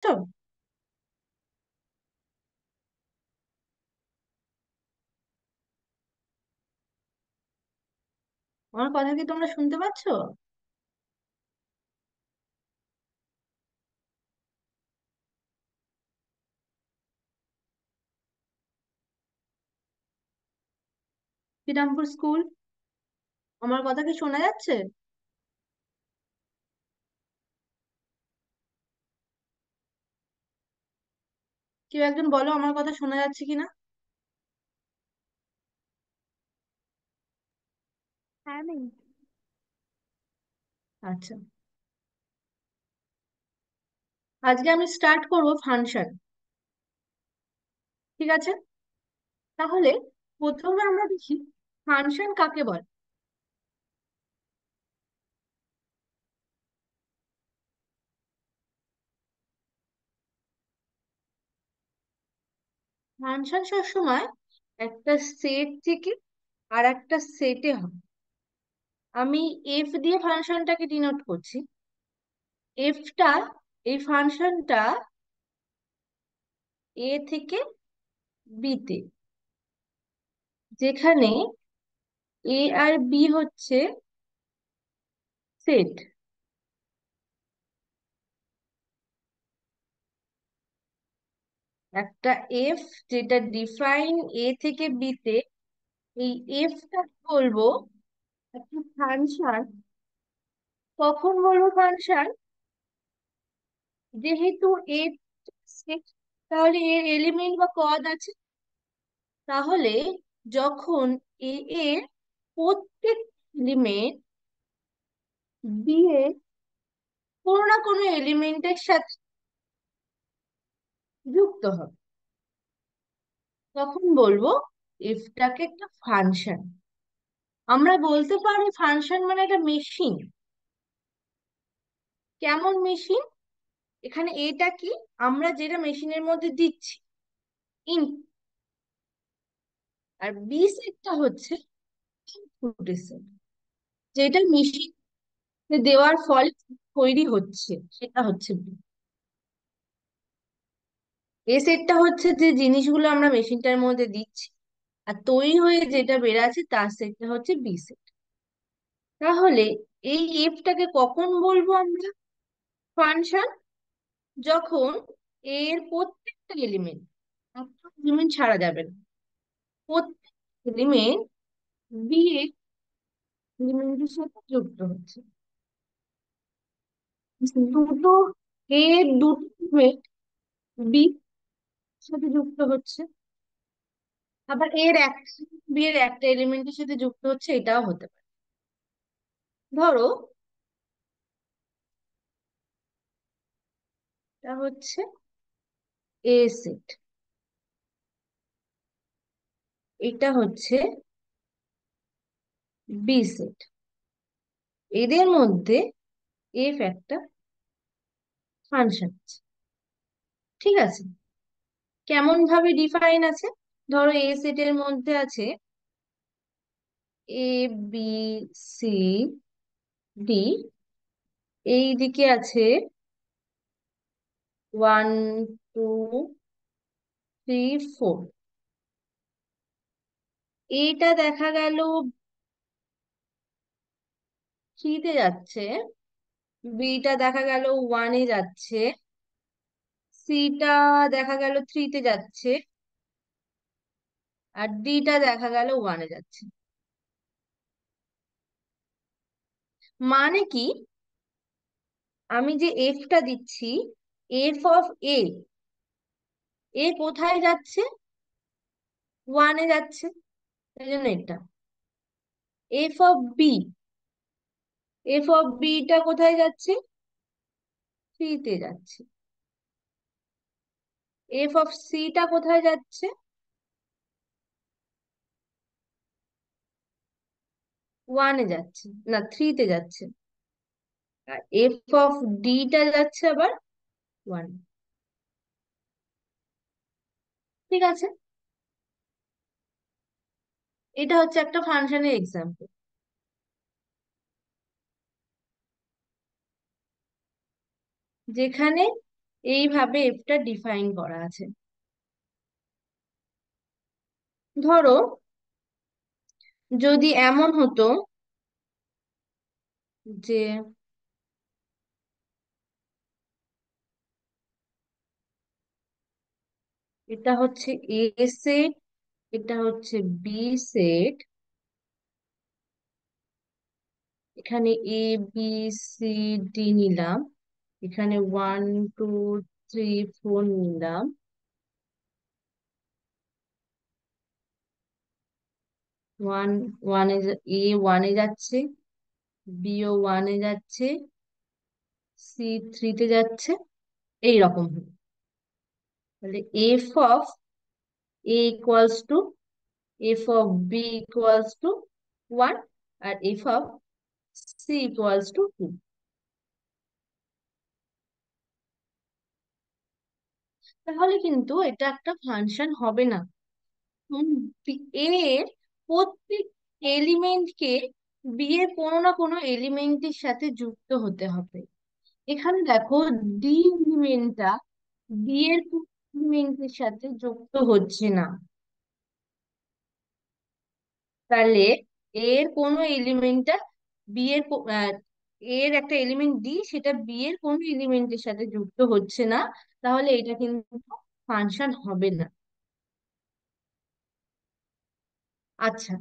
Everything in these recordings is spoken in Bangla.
তো আমার কথা কি তোমরা শুনতে পাচ্ছো? শ্রীরামপুর স্কুল। আমার কথা কি শোনা যাচ্ছে? কেউ একজন বলো আমার কথা শোনা যাচ্ছে কিনা। হ্যাঁ নেই। আচ্ছা, আজকে আমি স্টার্ট করব ফাংশন। ঠিক আছে, তাহলে প্রথমে আমরা দেখি ফাংশন কাকে বলে। ফাংশন সবসময় একটা সেট থেকে আর একটা সেটে হয়। আমি এফ দিয়ে ফাংশনটাকে ডিনোট করছি। এফটা, এই ফাংশনটা এ থেকে বি তে, যেখানে এ আর বি হচ্ছে সেট। একটা এফ যেটা ডিফাইন এ থেকে বি তে, এই এফটা বলবো একটা ফাংশন। কখন বলবো ফাংশন? যেহেতু এ সেট, তাহলে এর এলিমেন্ট বা কদ আছে। তাহলে যখন এ এর প্রত্যেক এলিমেন্ট বি এর কোনো না কোনো এলিমেন্টের সাথে যুক্ত হবে, তখন বলবো এফটাকে একটা ফাংশন। আমরা বলতে পারি ফাংশন মানে একটা মেশিন। কেমন মেশিন? এখানে এটা কি, আমরা যেটা মেশিনের মধ্যে দিচ্ছি ইন, আর বি সেটটা হচ্ছে ইনপুট সেট, যেটা মেশিন দেওয়ার ফলে তৈরি হচ্ছে, সেটা হচ্ছে বি। এ সেটটা হচ্ছে যে জিনিসগুলো আমরা মেশিনটার মধ্যে দিচ্ছি, আর তৈরি হয়ে যেটা বেরাচ্ছে তার সেটটা হচ্ছে বি সেট। তাহলে এই এফটাকে কখন বলবো আমরা ফাংশন? যখন এর প্রত্যেকটা এলিমেন্ট, একটা এলিমেন্ট ছাড়া যাবে না, প্রত্যেক এলিমেন্ট বি এলিমেন্টের সাথে যুক্ত হচ্ছে। দুটো এর দুটো এলিমেন্ট বি সাথে যুক্ত হচ্ছে, আবার এর একটা বি এর একটা এলিমেন্টের সাথে যুক্ত হচ্ছে, এটাও হতে পারে। ধরো এটা হচ্ছে এ সেট, এটা হচ্ছে বি সেট, এদের মধ্যে এফ একটা ফাংশন আছে। ঠিক আছে, কেমন ভাবে ডিফাইন আছে? ধরো এ সেটের মধ্যে আছে এ, বি, সি, ডি। এই দিকে আছে 1 2 3 4। এইটা দেখা গেল থ্রিতে যাচ্ছে, বিটা দেখা গেল ওয়ানে যাচ্ছে, সিটা দেখা গেল থ্রিতে যাচ্ছে, আর ডিটা দেখা গেল ওয়ানে যাচ্ছে। মানে কি? আমি যে এফটা দিচ্ছি, এফ অফ এ, এ কোথায় যাচ্ছে? ওয়ানে যাচ্ছে, এই জন্য এটা। F of B, F of beta কোথায় যাচ্ছে? থ্রিতে যাচ্ছে। এফ অফ সিটা কোথায় যাচ্ছে? ওয়ানে যাচ্ছে, না থ্রিতে যাচ্ছে। আর এফ অফ ডিটা যাচ্ছে আবার ওয়ান। ঠিক আছে, এটা হচ্ছে একটা ফাংশনের এক্সাম্পল, যেখানে এইভাবে এফটা ডিফাইন করা আছে। ধরো যদি এমন হতো যে এটা হচ্ছে এ সেট, এটা হচ্ছে বি সেট, এখানে এ বি সি ডি নিলাম, এখানে 1 2 3 4 নিলাম, ওয়ান ওয়ানে এ ওয়ানে যাচ্ছে, বি ও ওয়ানে যাচ্ছে, সি থ্রিতে যাচ্ছে, এইরকম হবে। তাহলে F of A equals to F of B equals to 1, আর F of C equals to 2। তাহলে কিন্তু এটা একটা ফাংশন হবে না। এর প্রত্যেক এলিমেন্টকে বি এর কোনো না কোনো এলিমেন্টের সাথে যুক্ত হতে হবে। এখানে দেখো ডি এলিমেন্টটা বি এর এলিমেন্টের সাথে যুক্ত হচ্ছে না। তাহলে এর কোনো এলিমেন্টটা বি এর এর একটা এলিমেন্ট ডি, সেটা বি এর কোনো এলিমেন্টের সাথে যুক্ত হচ্ছে না। তাহলে এটা কিন্তু ফাংশন হবে না। আচ্ছা,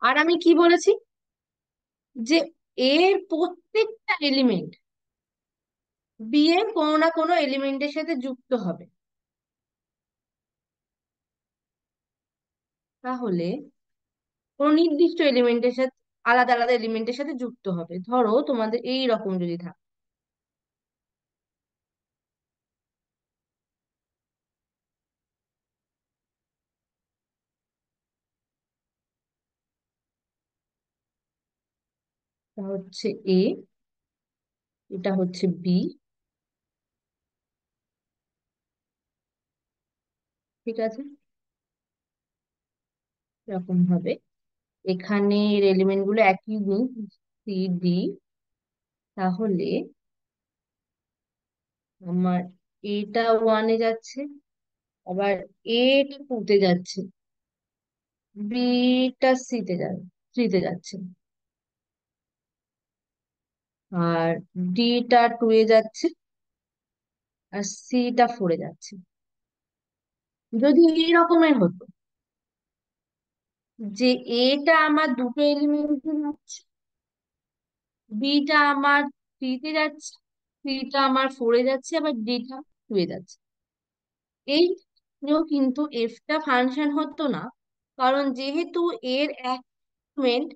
আর আমি কি বলেছি, যে এর প্রত্যেকটা এলিমেন্ট বি এর কোনো না কোনো এলিমেন্টের সাথে যুক্ত হবে। তাহলে কোনো নির্দিষ্ট এলিমেন্টের সাথে, আলাদা আলাদা এলিমেন্টের সাথে যুক্ত হবে। ধরো তোমাদের এই রকম যদি থাকে, এটা হচ্ছে এ, এটা হচ্ছে বি, ঠিক আছে, এরকম হবে। এখানে এলিমেন্ট গুলো একই দিন, সি ডি। তাহলে আমার এটা ওয়ানে যাচ্ছে, আবার এটা টুতে যাচ্ছে, বিটা সিতে যাচ্ছে, থ্রিতে যাচ্ছে, আর ডিটা টু এ যাচ্ছে, আর সিটা ফোরে যাচ্ছে। যদি এই রকমের হতো যে এটা আমার দুটো এলিমেন্টে যাচ্ছে, বিটা আমার থ্রিতে যাচ্ছে, সিটা আমার ফোরে যাচ্ছে, আবার ডিটা টু এ যাচ্ছে, এই ক্ষেত্রেও কিন্তু এফটা ফাংশন হতো না। কারণ যেহেতু এর এক এলিমেন্ট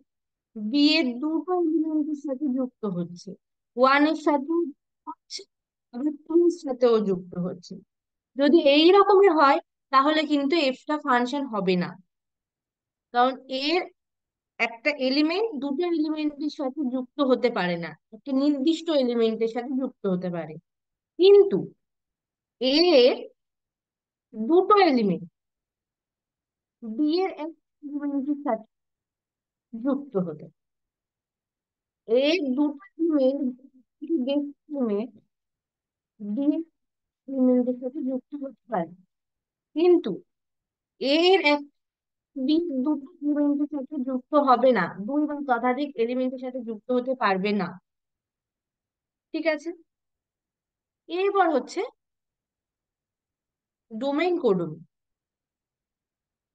বি এর দুটো এলিমেন্টের সাথে যুক্ত হচ্ছে, ওয়ান এর সাথেও হচ্ছে, আবার টু এর সাথেও যুক্ত হচ্ছে। যদি এই রকমের হয় তাহলে কিন্তু এফটা ফাংশন হবে না। কারণ এর একটা এলিমেন্ট দুটো এলিমেন্টের সাথে যুক্ত হতে পারে না, একটা নির্দিষ্ট এলিমেন্টের সাথে যুক্ত হতে পারে। কিন্তু এর দুটো এলিমেন্ট বি এর এক এলিমেন্টের সাথে যুক্ত হতে, এর দুটো এলিমেন্ট এলিমেন্ট বি এর এলিমেন্টের সাথে যুক্ত হতে পারে, কিন্তু এর এক বি দুটো এলিমেন্টের সাথে যুক্ত হবে না, দুই বা ততোধিক এলিমেন্টের সাথে যুক্ত হতে পারবে না। ঠিক আছে, এরপর হচ্ছে ডোমেইন কোডন।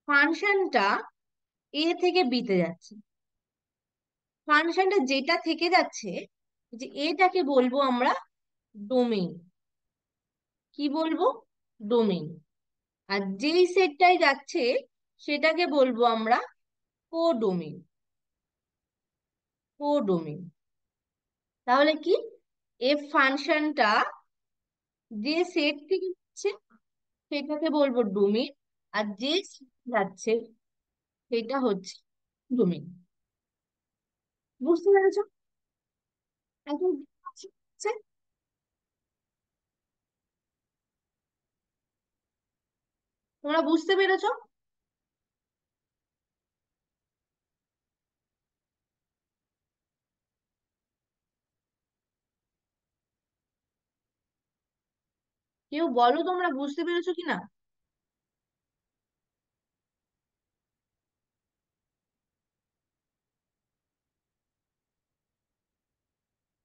ফাংশনটা এ থেকে বিতে যাচ্ছে, ফাংশনটা যেটা থেকে যাচ্ছে, যে এটাকে বলবো আমরা ডোমেইন। কি বলবো? ডোমেইন। আর যেই সেটটাই যাচ্ছে সেটাকে বলবো আমরা কোডোমেইন। কোডোমেইন তাহলে কি, এফ ফাংশনটা যে সেট থেকে যাচ্ছে সেটাকে বলবো ডোমেইন, আর যে set যাচ্ছে সেটা হচ্ছে ডোমেইন। বুঝতে পেরেছো? এখন হচ্ছে, তোমরা বুঝতে পেরেছো? কেউ বলো তোমরা বুঝতে পেরেছো কিনা?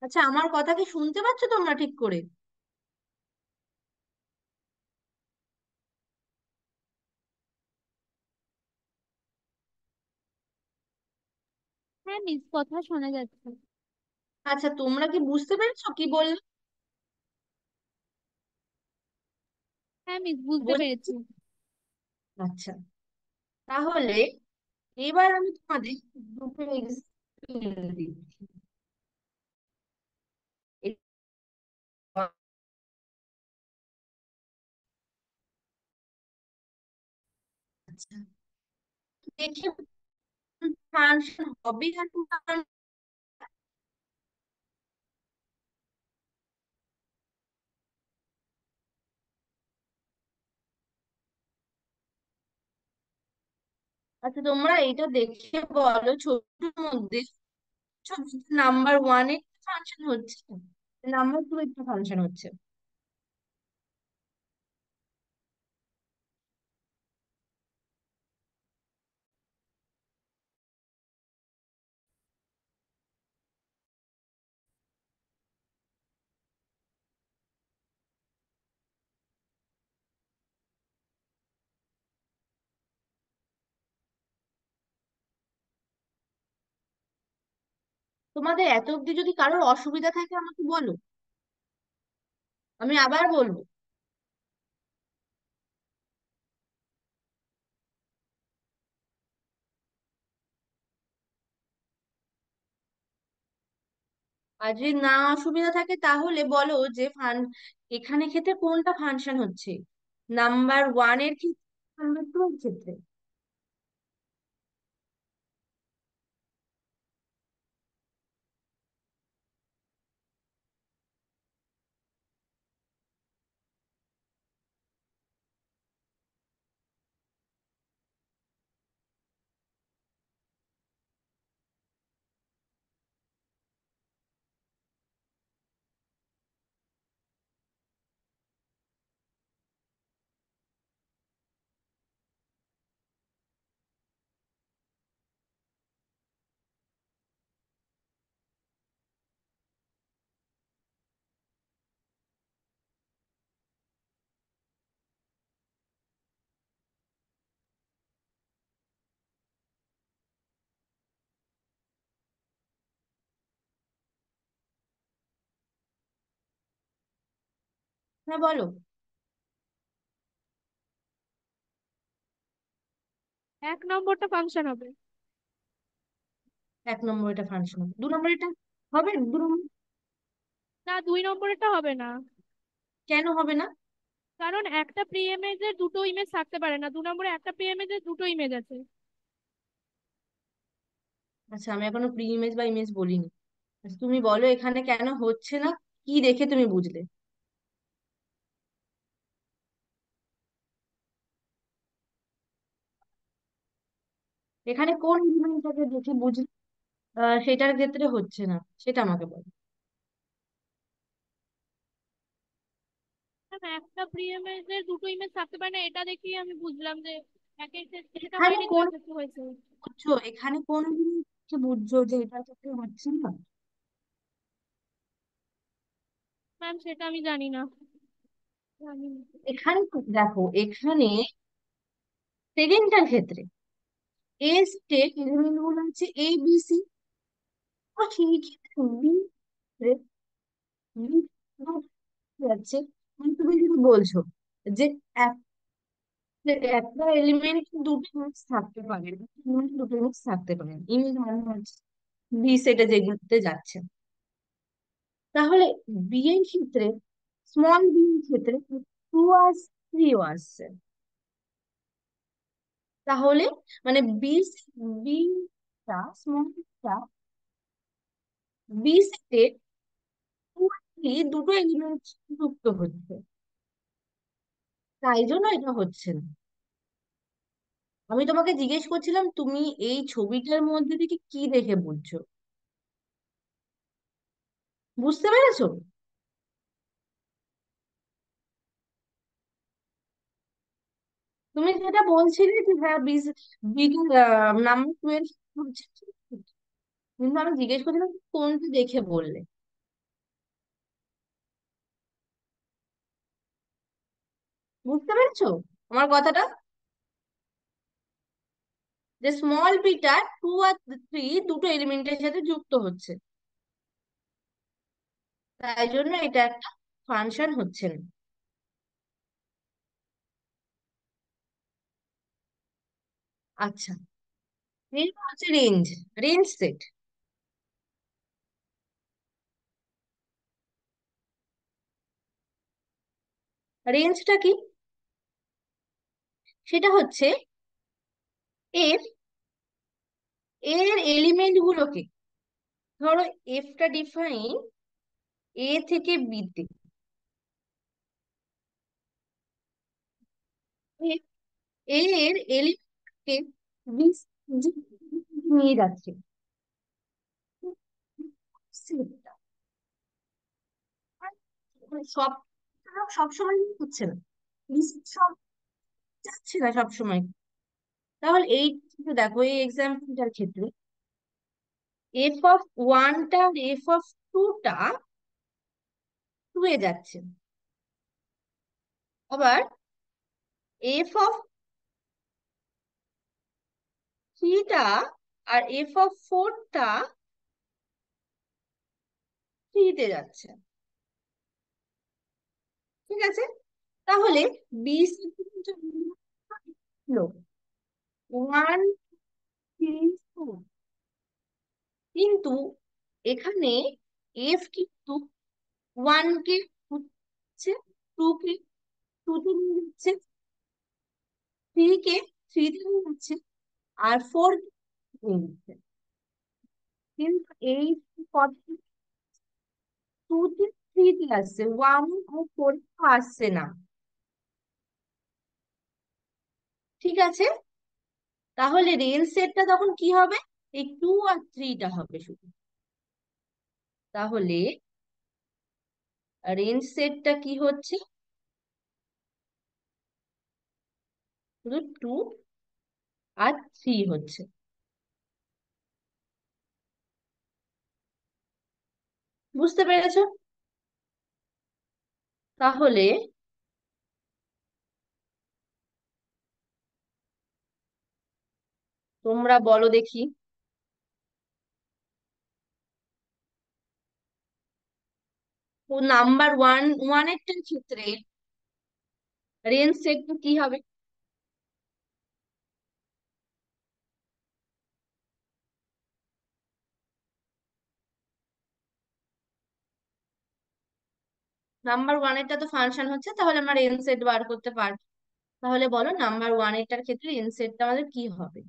আচ্ছা, আমার কথা কি শুনতে পাচ্ছ তোমরা ঠিক করে? হ্যাঁ মিস, কথা শোনা যাচ্ছে। আচ্ছা, তোমরা কি বুঝতে পেরেছো কি বললে? হ্যাঁ মিস, বুঝতে বোঝা পেরেছি। গেছে? আচ্ছা, তাহলে এবার আমি তোমাদের দুটো এক্সাম্পল দিচ্ছি। আচ্ছা, দেখে ফাংশন হবে আর আচ্ছা, তোমরা এটা দেখে বলো ছবির মধ্যে ছবিতে নাম্বার ওয়ানে ফাংশন হচ্ছে, নাম্বার টু একটা ফাংশন হচ্ছে। তোমাদের এত অব্দি যদি কারোর অসুবিধা থাকে আমাকে বলো, আমি আবার বলবো। আর যদি না অসুবিধা থাকে তাহলে বলো যে এখানে ক্ষেত্রে কোনটা ফাংশন হচ্ছে, নাম্বার ওয়ানের ক্ষেত্রে, নাম্বার টু এর ক্ষেত্রে। হ্যাঁ বলো। এক নম্বরটা ফাংশন হবে। এক নম্বর এটা ফাংশন হবে, দু নম্বর এটা হবে, দু নম্বর না, দুই নম্বরেরটা হবে না। কেন হবে না? কারণ একটা প্রি ইমেজের দুটো ইমেজ থাকতে পারে না, 2 নম্বরে একটা প্রি ইমেজের দুটো ইমেজ আছে। আচ্ছা, আমি এখনো প্রি ইমেজ বা ইমেজ বলিনি। আচ্ছা, তুমি বলো এখানে কেন হচ্ছে না, কি দেখে তুমি বুঝলে? এখানে কোন এলিমেন্টটাকে দেখে বুঝলে সেটার ক্ষেত্রে হচ্ছে না, সেটা আমাকে বলো। না, একটা প্রি ইমেজের দুটো ইমেজ থাকতে পারে না, এটা দেখেই আমি বুঝলাম যে একের ক্ষেত্রে যেটা এখানে হয়নি কোন দুয়ের ক্ষেত্রে হয়েছে। বুঝছো, এখানে কোন জিনিসকে বুঝছো যে এটার ক্ষেত্রে হচ্ছে না? ম্যাম সেটা আমি জানি না। জানি না। এখানে দেখো, এখানে সেকেন্ডটার ক্ষেত্রে এ স্টেট এলিমেন্ট গুলো হচ্ছে এ বি সি, আর সেই ক্ষেত্রে বি যাচ্ছে। মানে তুমি যদি বলছো যে একটা এলিমেন্ট দুটো ইমেজ থাকতে পারে, দুটো ইমেজ থাকতে পারে, ইমেজ মানে হচ্ছে বি সেটে যেগুলোতে যাচ্ছে, তাহলে বি এর ক্ষেত্রে, স্মল বি এর ক্ষেত্রে টু আর থ্রিও আসছে। তাহলে মানে বিটা স্মলটা বি সেটে টু আর থ্রি দুটো এলিমেন্ট যুক্ত হচ্ছে, তাই জন্য এটা হচ্ছে না। আমি তোমাকে জিজ্ঞেস করছিলাম তুমি এই ছবিটার মধ্যে থেকে কি দেখে বুঝছো, বুঝতে পেরেছো? তুমি যেটা বলছিলে যে হ্যাঁ বিগ নাম্বার 12 হচ্ছে, কিন্তু আমি জিজ্ঞেস করছিলাম কোনটা দেখে বললে। বুঝতে পেরেছো আমার কথাটা? যে স্মল পিটা টু আর থ্রি দুটো এলিমেন্টের সাথে যুক্ত হচ্ছে, তাই জন্য এটা একটা ফাংশন হচ্ছে না। আচ্ছা, এটা হচ্ছে রেঞ্জ, রেঞ্জ সেট। রেঞ্জটা কি? সেটা হচ্ছে এর এর এলিমেন্ট গুলোকে, ধরো এফটা ডিফাইন এ থেকে বি তে, এ- এর এলিমেন্টকে বি নিয়ে যাচ্ছে সেটটা। মানে সব সব সময় হচ্ছে না, সব যাচ্ছে না সব সময়। তাহলে এই যে দেখো এই এক্সাম্পলটার ক্ষেত্রে এফ অফ ওয়ানটা আর এফ অফ টুটা টু এ যাচ্ছে, আবার এফ অফ থ্রিটা আর এফ অফ ফোরটা থ্রিতে যাচ্ছে। ঠিক আছে, তাহলে বি হলো ওয়ান থ্রি ফোর, কিন্তু এখানে এফ কিন্তু ওয়ান কে হচ্ছে, টু কে টু তে নিয়ে যাচ্ছে, থ্রি কে থ্রিতে নিয়ে যাচ্ছে, আর ফোর নিয়ে যাচ্ছে। কিন্তু এই পদে টু তে থ্রিতে আসছে, ওয়ান আর ফোর আসছে না। ঠিক আছে, তাহলে রেল সেটটা তখন কি হবে? এই টু আর থ্রিটা হবে শুধু। তাহলে রেঞ্জ সেটটা কি হচ্ছে? শুধু টু আর থ্রি হচ্ছে। বুঝতে পেরেছো? তাহলে তোমরা বলো দেখি, ও নাম্বার ওয়ানের ক্ষেত্রে রেঞ্জ সেটটা কি হবে? নাম্বার ওয়ানেরটা তো ফাংশন হচ্ছে, তাহলে আমরা রেঞ্জ সেট বার করতে পারবো। তাহলে বলো নাম্বার ওয়ানেরটার ক্ষেত্রে রেঞ্জ সেটটা আমাদের কি হবে?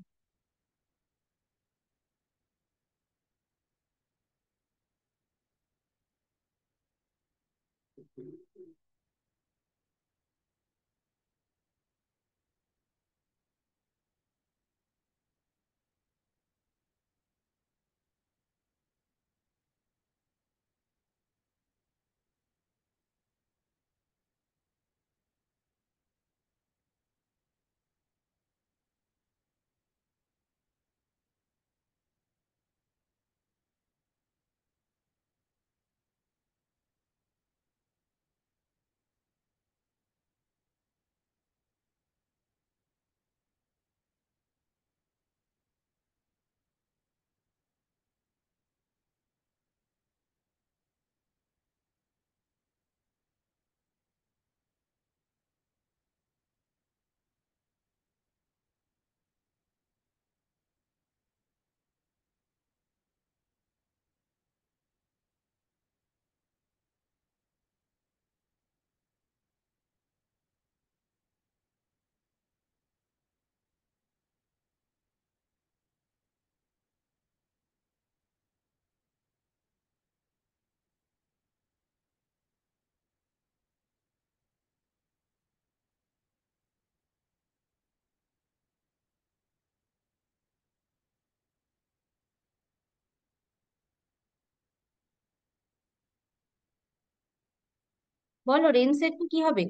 বলো রেঞ্জ সেটটা কি হবে?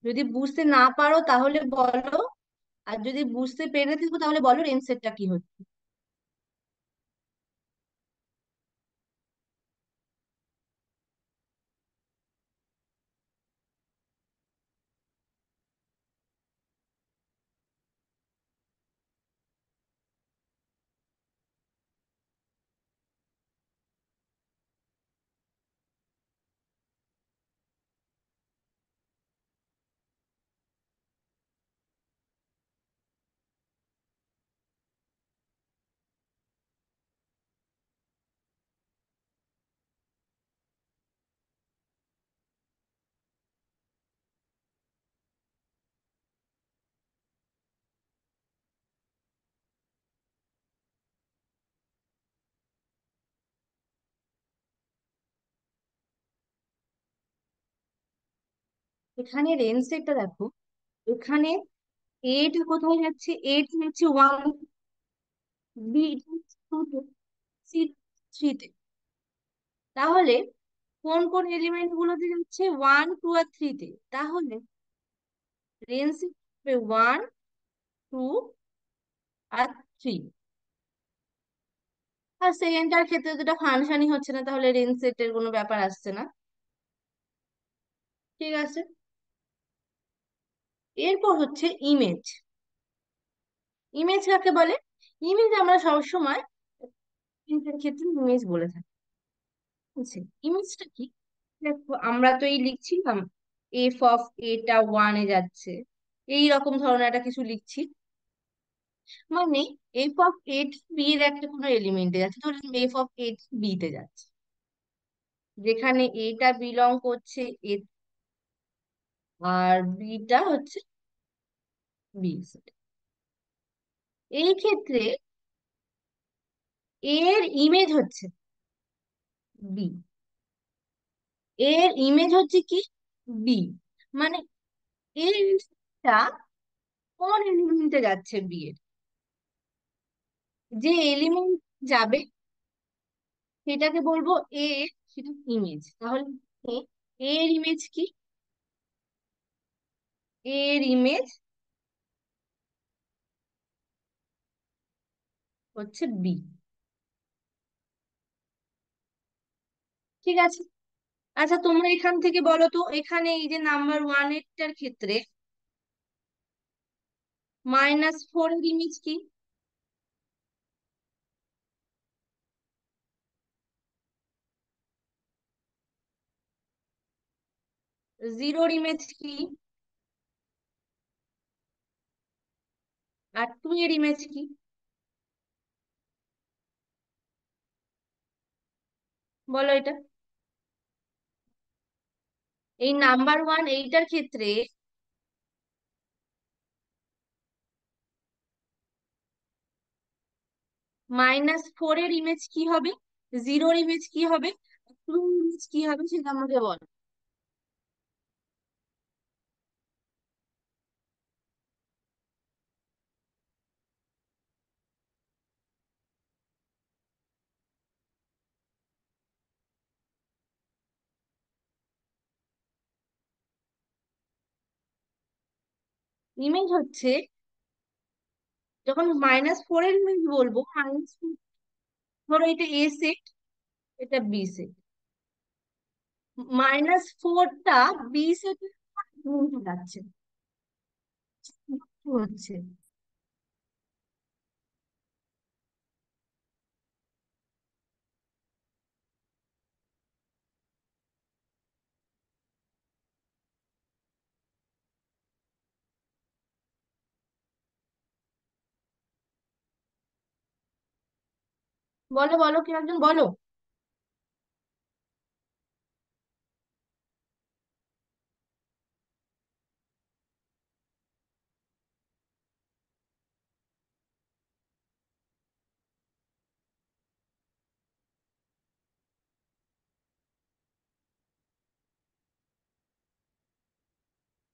যদি বুঝতে না পারো তাহলে বলো, আর যদি বুঝতে পেরে থাকো তাহলে বলো রেঞ্জ সেটটা কি হচ্ছে। এখানে রেঞ্জ সেটটা দেখো, এখানে এটা কোথায় যাচ্ছে, এটা যাচ্ছে ওয়ান, বি টুতে, সি থ্রিতে। তাহলে কোন কোন এলিমেন্ট গুলোতে যাচ্ছে, ওয়ান টু আর থ্রিতে। তাহলে রেঞ্জ হবে ওয়ান, টু আর থ্রি। আর সেকেন্ডটার ক্ষেত্রে যেটা ফাংশনই হচ্ছে না, তাহলে রেঞ্জ সেটের কোনো ব্যাপার আসছে না। ঠিক আছে। এরপর হচ্ছে ইমেজ। ইমেজ কাকে বলে? ইমেজ আমরা সবসময় প্রিন্টের ক্ষেত্রে ইমেজ বলে থাকি। আচ্ছা, ইমেজটা কি? দেখো আমরা তো এই লিখছিলাম এফ অফ এটা ওয়ানে যাচ্ছে, এই রকম ধরনের একটা কিছু লিখছি। মানে এফ অফ এট বি এর একটা কোনো এলিমেন্টে যাচ্ছে, ধরুন এফ অফ এট বি তে যাচ্ছে, যেখানে এটা বিলং করছে এ, আর বিটা হচ্ছে বি সেট। এই ক্ষেত্রে এর ইমেজ হচ্ছে বি, এর ইমেজ হচ্ছে কি, বি। মানে এই জিনিসটা কোন এলিমেন্টে যাচ্ছে বি এর, যে এলিমেন্ট যাবে সেটাকে বলবো এ, সেটা ইমেজ। তাহলে এ, এর ইমেজ কি, এর ইমেজ হচ্ছে বি। ঠিক আছে। আচ্ছা তোমরা এখান থেকে বলো তো, এখানে এই যে নাম্বার ওয়ান এরটার ক্ষেত্রে -4 এর ইমেজ কি? জিরোর ইমেজ কি? আর টু এর ইমেজ কি? বলো এটা। এই নাম্বার ওয়ান এইটার ক্ষেত্রে -4 এর ইমেজ কি হবে, জিরোর ইমেজ কি হবে, টু ইমেজ কি হবে, সেটা আমাকে বলো। ইমেজ হচ্ছে, যখন -4 এর ইমেজ বলবো, ধরো এটা এ সেট, এটা বি সেট, -4টা বি সেটের যাচ্ছে হচ্ছে। বলো বলো, কেউ একজন বলো।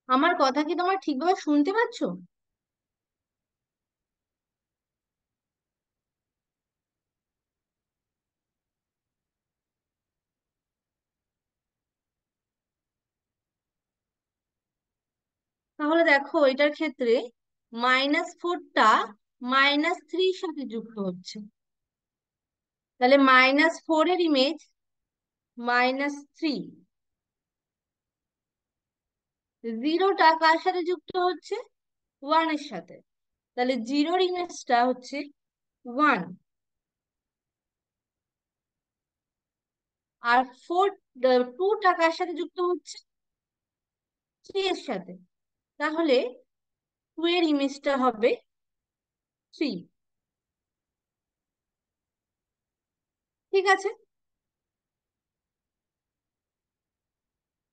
আমার কথা কি তোমার ঠিকভাবে শুনতে পাচ্ছো? তাহলে দেখো এটার ক্ষেত্রে -4টা -3 সাথে যুক্ত হচ্ছে। তাহলে -4 এর ইমেজ -3। 0টা কার সাথে যুক্ত হচ্ছে? 1 এর সাথে। তাহলে 0-র ইমেজটা হচ্ছে 1। আর 2টা কার সাথে যুক্ত হচ্ছে? 3 এর সাথে। তাহলে 2 এর ইমেজটা হবে 3। ঠিক আছে।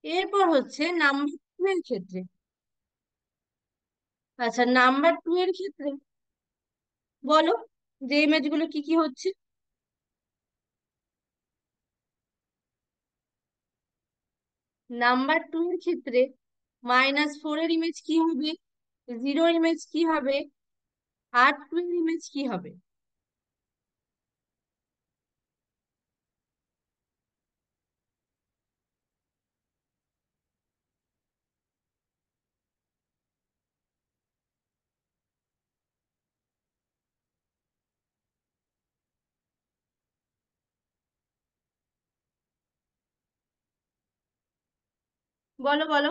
এরপর হচ্ছে নাম্বার 2 এর ক্ষেত্রে। আচ্ছা, নাম্বার 2 এর ক্ষেত্রে বলো যে ইমেজগুলো কি কি হচ্ছে। নাম্বার 2 এর ক্ষেত্রে -4 এর ইমেজ কি হবে? 0 ইমেজ কি হবে? আর 2 এর ইমেজ কি হবে? বলো বলো।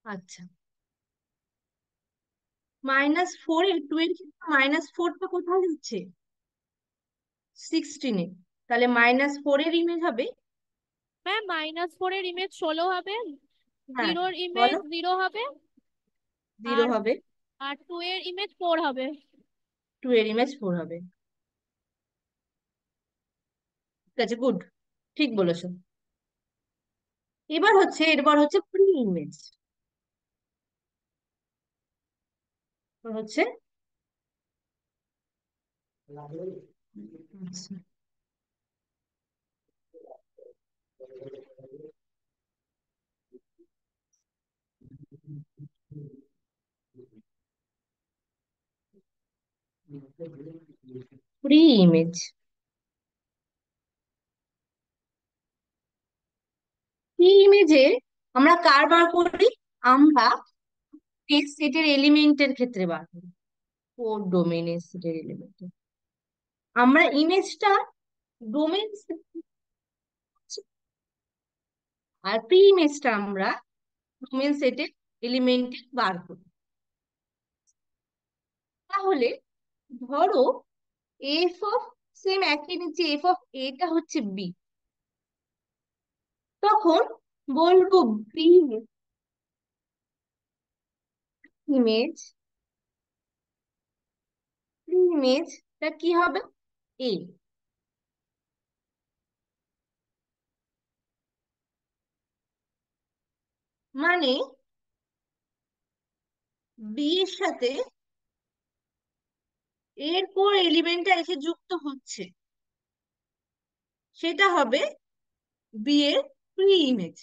আচ্ছা, -4 এর 2 এর ক্ষেত্রে -4টা কোথায় যাচ্ছে? 16-এ। তাহলে -4 এর ইমেজ হবে। ম্যাম -4 এর ইমেজ 16 হবে, হ্যাঁ, 0-র ইমেজ বলো। 0 হবে, 0 আর হবে। 2 এর ইমেজ 4 হবে। 2 এর ইমেজ 4 হবে। ঠিক আছে, গুড। ঠিক বলেছো। এরপর হচ্ছে প্রি ইমেজ। হচ্ছে প্রি ইমেজ। প্রি ইমেজে আমরা কার বার করি? আমরা সেটের এলিমেন্টের ক্ষেত্রে বার করি। কোড ডোমেইনের সেটের এলিমেন্ট। আমরা ইমেজটা ডোমেইন, আর প্রি ইমেজটা আমরা ডোমেইন সেটের এলিমেন্টে বার করি। তাহলে ধরো এফ অফ, সেম একই নিচে এফ অফ এটা হচ্ছে বি, তখন বলবো বি ইমেজ, প্রি ইমেজটা কি হবে? এ। মানে বি এর সাথে এরপর এলিমেন্টটা এসে যুক্ত হচ্ছে, সেটা হবে বি এর প্রি ইমেজ।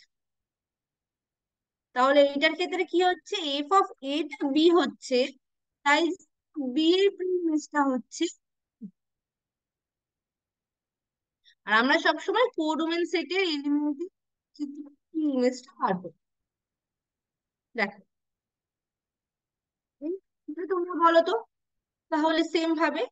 তাহলে এটার ক্ষেত্রে কি হচ্ছে? এফ অফ এটা বি হচ্ছে, তাই বি এর প্রি ইমেজটা হচ্ছে। আর আমরা সবসময় কোডোমেন সেটের এলিমেন্টের ইমেজটা বার করি। দেখো, এটা তোমরা বলো তো, তাহলে সেম ভাবে।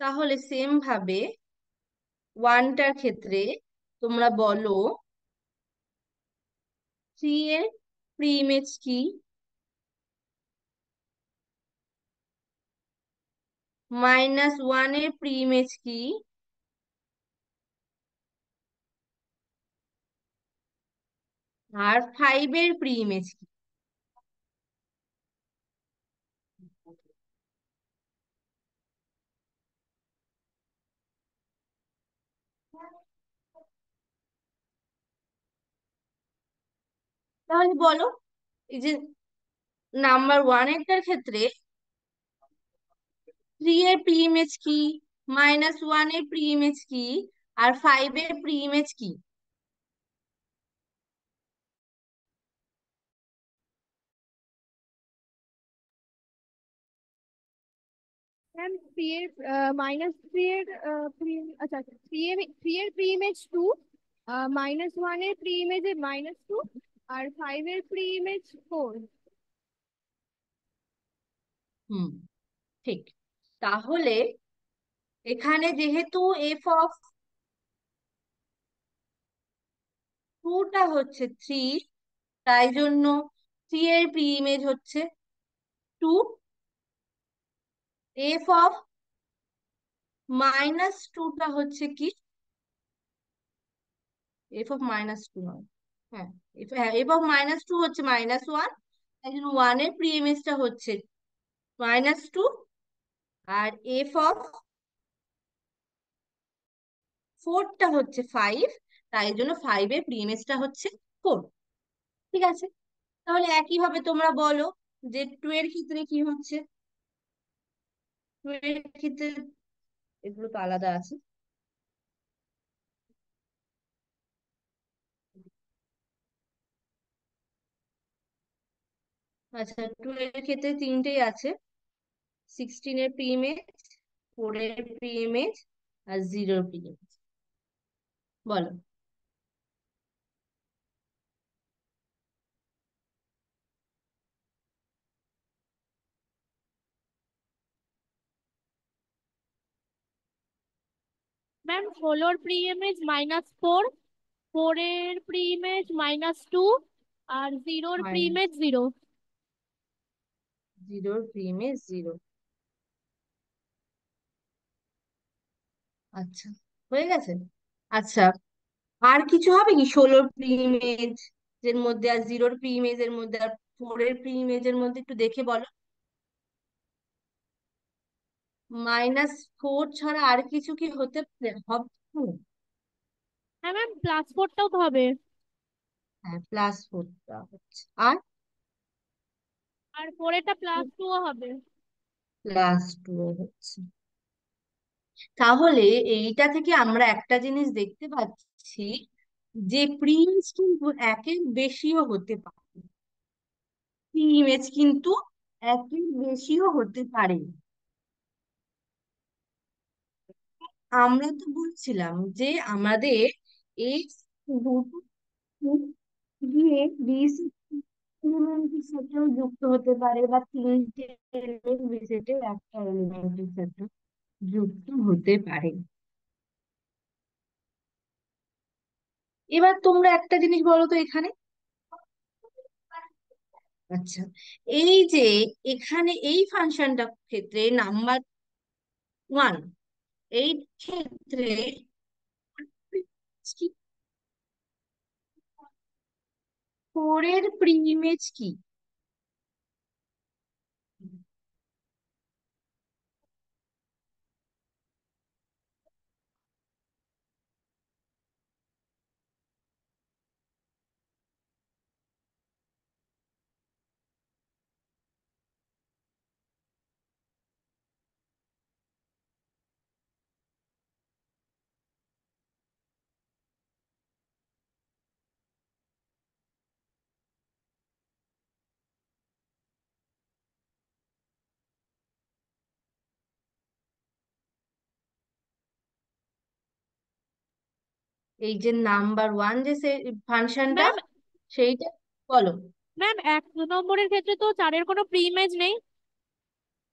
তাহলে সেম ভাবে ওয়ানটার ক্ষেত্রে তোমরা বলো থ্রি এর প্রি ইমেজ কি, -1 এর প্রি ইমেজ কি, আর 5 এর প্রি ইমেজ কি। তাহলে বলো, এই যে নাম্বার ওয়ানেরটার ক্ষেত্রে 3 এর প্রি ইমেজ কি, -1 এর প্রি ইমেজ কি, আর 5 এর প্রি ইমেজ কি? ম্যাম থ্রি এর -3 এর আচ্ছা আচ্ছা, থ্রি এর প্রি ইমেজ 2, -1 এর প্রি ইমেজ -2, আর 5 এর প্রি ইমেজ 4। হুম, ঠিক। তাহলে এখানে যেহেতু এফ অফ টুটা হচ্ছে 3, তাই জন্য 3 এর প্রি ইমেজ হচ্ছে 2। এফ অফ -2টা হচ্ছে কি, এফ অফ -2 নয়, হ্যাঁ, এফ অফ -2 হচ্ছে -1, তাই জন্য 1 এর প্রি ইমেজটা হচ্ছে -2। আর এফ অফ 4টা হচ্ছে 5, তাই জন্য 5 এর প্রি ইমেজটা হচ্ছে 4। ঠিক আছে, তাহলে একই ভাবে তোমরা বলো যে 2 এর ক্ষেত্রে কি হচ্ছে। 2 এর ক্ষেত্রে এগুলো তো আলাদা আছে। আচ্ছা, 2 এর ক্ষেত্রে তিনটেই আছে: 16 এর প্রি ইমেজ, 4 এর প্রি ইমেজ, আর 0 প্রি ইমেজ। বলো। ম্যাম 16 প্রি ইমেজ -4, 4 এর প্রি ইমেজ -2, আর 0 প্রি ইমেজ 0। 0 pre image 0। আচ্ছা, হয়ে গেছে। আচ্ছা, আর কিছু হবে কি 16 প্রি ইমেজ এর মধ্যে, আর 0 প্রি ইমেজ এর মধ্যে, আর 4 এর প্রি ইমেজ এর মধ্যে? একটু দেখে বলো। -4 ছাড়া আর কিছু কি হতে পারে, হবে? হ্যাঁ ম্যাম, +4টাও তো হবে। হ্যাঁ, +4টা হচ্ছে, আর আর 4 এটা +2ও হবে। +2 হচ্ছে। তাহলে এইটা থেকে আমরা একটা জিনিস দেখতে পাচ্ছি যে প্রিন্স কিন্তু একের বেশিও হতে পারে। ইমেজ কিন্তু একের বেশিও হতে পারে। আমরা তো বলছিলাম যে আমাদের এই দুটো দিয়ে বি এলিমেন্টের সাথেও যুক্ত হতে পারে, বা তিনটে এলিমেন্ট বি সেটের একটা এলিমেন্টের সাথে যুক্ত হতে পারে। এবার তোমরা একটা জিনিস বলো তো এখানে। আচ্ছা, এই যে এখানে এই ফাংশনটার ক্ষেত্রে নাম্বার 1, এই ক্ষেত্রে 4 এর প্রি ইমেজ কি? এই যে নাম্বার 1 যে ফাংশনটা, ম্যাম সেইটা বলো। ম্যাম 1 নম্বরের ক্ষেত্রে তো 4-এর কোনো প্রি ইমেজ নেই।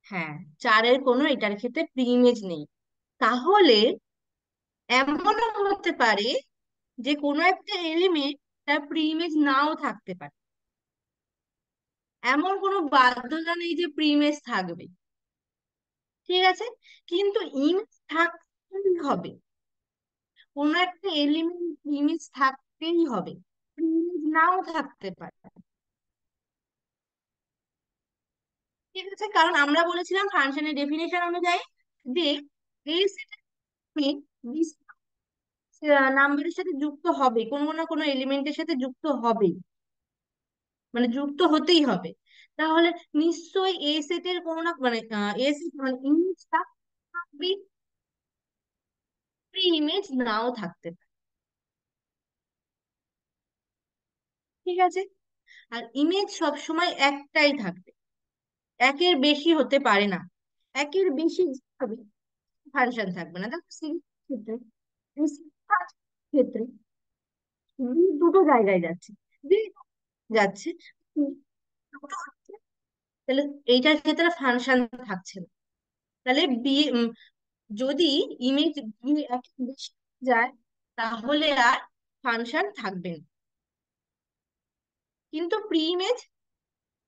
হ্যাঁ, 4-এর কোনো এটার ক্ষেত্রে প্রি ইমেজ নেই। তাহলে এমনও হতে পারে যে কোনো একটা এলিমেন্ট তার প্রি ইমেজ নাও থাকতে পারে। এমন কোনো বাধ্যতা নেই যে প্রি ইমেজ থাকবে। ঠিক আছে, কিন্তু ইমেজ থাকতেই হবে। কোনো একটা এলিমেন্ট ইমেজ থাকতেই হবে, ইমেজ নাও থাকতে পারে। ঠিক আছে, কারণ আমরা বলেছিলাম ফাংশনের ডেফিনেশন অনুযায়ী যে এই নাম্বারের সাথে যুক্ত হবে, কোনো না কোনো এলিমেন্টের সাথে যুক্ত হবে, মানে যুক্ত হতেই হবে। তাহলে নিশ্চয়ই এ সেটের কোনো না মানে এ সেট মানে ইমেজটা থাকবে, প্রি ইমেজ নাও থাকতে পারে। ঠিক আছে? আর ইমেজ সব সময় একটাই থাকবে, একের বেশি হতে পারে না। একের বেশি হবে ফাংশন থাকবে না। দেখো সিরিজ ক্ষেত্রে, ক্ষেত্রে দুটো জায়গায় যাচ্ছে, যাচ্ছে, দুটো হচ্ছে, তাহলে এইটার ক্ষেত্রে ফাংশন থাকছে না। তাহলে যদি ইমেজ একের বেশি যায় তাহলে আর ফাংশন থাকবে না। কিন্তু প্রি ইমেজ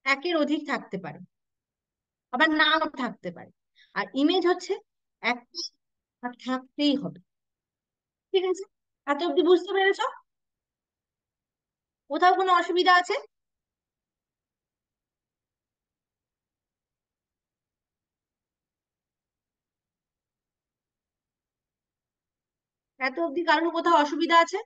একের অধিক থাকতে পারে, আবার নাও থাকতে পারে। আর ইমেজ হচ্ছে একটা, আর থাকতেই হবে। ঠিক আছে? এত অব্দি বুঝতে পেরেছো? কোথাও কোনো অসুবিধা আছে? এত অব্দি কারোর কোথাও অসুবিধা আছে?